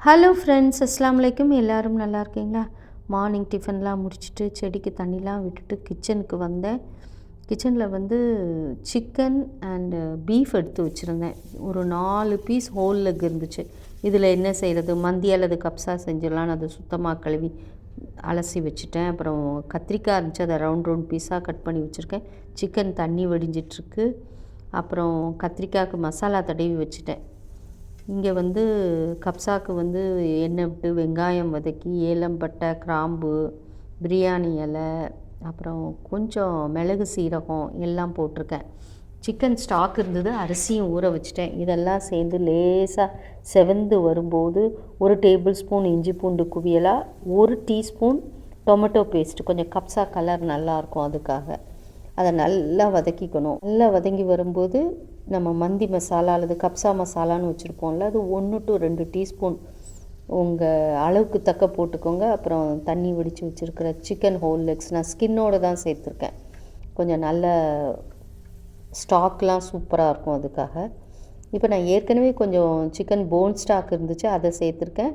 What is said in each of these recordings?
Hello friends, அஸ்ஸலாமு அலைக்கும். எல்லோரும் நல்லா இருக்கீங்களா? மார்னிங் டிஃபன்லாம் முடிச்சுட்டு செடிக்கு தண்ணிலாம் விட்டுட்டு கிச்சனுக்கு வந்தேன். கிச்சனில் வந்து சிக்கன் அண்டு பீஃப் எடுத்து வச்சுருந்தேன். ஒரு 4 பீஸ் ஹோல் லெக் இருந்துச்சு. இதில் என்ன செய்கிறது, மந்தி அல்லது கப்ஸா செஞ்சிடலான்னு அதை சுத்தமாக கழுவி அலசி வச்சுட்டேன். அப்புறம் கத்திரிக்காய் இருந்துச்சு, அதை ரவுண்ட் ரவுண்ட் பீஸாக கட் பண்ணி வச்சுருக்கேன். சிக்கன் தண்ணி வடிஞ்சிட்ருக்கு. அப்புறம் கத்திரிக்காய்க்கு மசாலா தடவி வச்சுட்டேன். இங்கே வந்து கப்ஸாக்கு வந்து எண்ணெய் விட்டு வெங்காயம் வதக்கி ஏலம் பட்டை கிராம்பு பிரியாணி இலை அப்புறம் கொஞ்சம் மிளகு சீரகம் எல்லாம் போட்டிருக்கேன். சிக்கன் ஸ்டாக் இருந்தது, அரிசியும் ஊற வச்சுட்டேன். இதெல்லாம் சேர்ந்து லேசாக செவந்து வரும்போது 1 டேபிள் ஸ்பூன் இஞ்சி பூண்டு குவியலாக 1 டீஸ்பூன் டொமேட்டோ பேஸ்ட்டு, கொஞ்சம் கப்ஸா கலர் நல்லாயிருக்கும், அதுக்காக அதை நல்லா வதக்கிக்கணும். நல்லா வதங்கி வரும்போது நம்ம மந்தி மசாலா அல்லது கப்ஸா மசாலான்னு வச்சுருப்போம்ல, அது 1 to 2 டீஸ்பூன் உங்கள் அளவுக்கு தக்க போட்டுக்கோங்க. அப்புறம் தண்ணி வடித்து வச்சுருக்கிற சிக்கன் ஹோல் லெக்ஸ் நான் ஸ்கின்னோடு தான் சேர்த்துருக்கேன். கொஞ்சம் நல்ல ஸ்டாக்லாம் சூப்பராக இருக்கும் அதுக்காக. இப்போ நான் ஏற்கனவே கொஞ்சம் சிக்கன் போன் ஸ்டாக் இருந்துச்சு, அதை சேர்த்துருக்கேன்.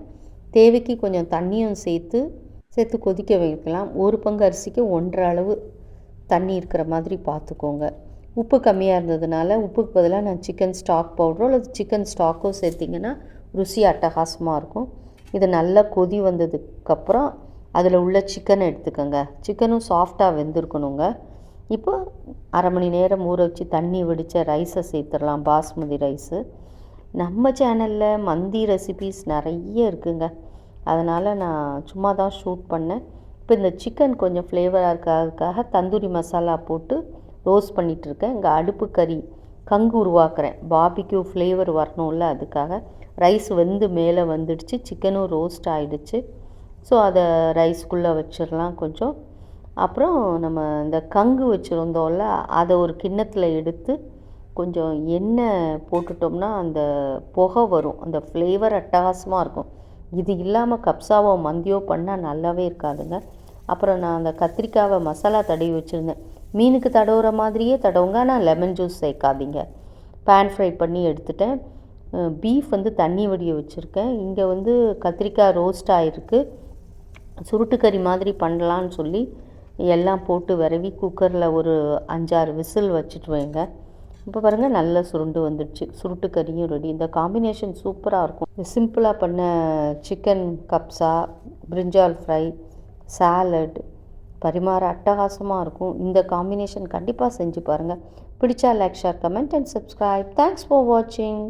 தேவைக்கு கொஞ்சம் தண்ணியும் சேர்த்து கொதிக்க வைக்கலாம். 1 பங்கு அரிசிக்கு 1.5 அளவு தண்ணி இருக்கிற மாதிரி பார்த்துக்கோங்க. உப்பு கம்மியாக இருந்ததுனால உப்புக்கு பதிலாக நான் சிக்கன் ஸ்டாக் பவுடரோ அல்லது சிக்கன் ஸ்டாக்கோ சேர்த்திங்கன்னா ருசி அட்டகாசமாக இருக்கும். இது நல்லா கொதி வந்ததுக்கப்புறம் அதில் உள்ள சிக்கனை எடுத்துக்கோங்க. சிக்கனும் சாஃப்டாக வெந்திருக்கணுங்க. இப்போ 1/2 மணி நேரம் ஊற வச்சு தண்ணி வடித்த ரைஸை சேர்த்துடலாம், பாஸ்மதி ரைஸு. நம்ம சேனலில் மந்தி ரெசிபீஸ் நிறைய இருக்குங்க, அதனால் நான் சும்மா தான் ஷூட் பண்ணேன். இப்போ இந்த சிக்கன் கொஞ்சம் ஃப்ளேவராக இருக்கிறதுக்காக தந்தூரி மசாலா போட்டு ரோஸ்ட் பண்ணிகிட்ருக்கேன். இங்கே அடுப்பு கறி கங்கு உருவாக்குறேன், பாபிக்யூ ஃப்ளேவர் வரணும்ல, அதுக்காக. ரைஸ் வெந்து மேலே வந்துடுச்சு, சிக்கனும் ரோஸ்ட் ஆகிடுச்சு. ஸோ அதை ரைஸ்குள்ளே வச்சிடலாம் கொஞ்சம். அப்புறம் நம்ம இந்த கங்கு வச்சுருந்தோம்ல, அதை ஒரு கிண்ணத்தில் எடுத்து கொஞ்சம் எண்ணெய் போட்டுட்டோம்னா அந்த புகை வரும், அந்த ஃப்ளேவர் அட்டகாசமாக இருக்கும். இது இல்லாமல் கப்ஸாவோ மந்தியோ பண்ணால் நல்லாவே இருக்காதுங்க. அப்புறம் நான் அந்த கத்திரிக்காவை மசாலா தடவி வச்சுருந்தேன். மீனுக்கு தடவுற மாதிரியே தடவுங்க, ஆனால் லெமன் ஜூஸ் சேர்க்காதீங்க. பேன் ஃப்ரை பண்ணி எடுத்துட்டேன். பீஃப் வந்து தண்ணி வடிய வச்சுருக்கேன். இங்கே வந்து கத்திரிக்காய் ரோஸ்ட் ஆகிருக்கு. சுருட்டு கறி மாதிரி பண்ணலான்னு சொல்லி எல்லாம் போட்டு விரவி குக்கரில் ஒரு 5-6 விசில் வச்சுட்டு வைங்க. இப்போ பாருங்கள், நல்லா சுருண்டு வந்துடுச்சு. சுருட்டு கறியும் ரெடி. இந்த காம்பினேஷன் சூப்பராக இருக்கும். சிம்பிளாக பண்ண சிக்கன் கப்ஸா, பிரிஞ்சால் ஃப்ரை, சாலட் பரிமாற அட்டகாசமாக இருக்கும். இந்த காம்பினேஷன் கண்டிப்பாக செஞ்சு பாருங்கள். பிடிச்சா like, share, comment and subscribe. Thanks for வாட்சிங்.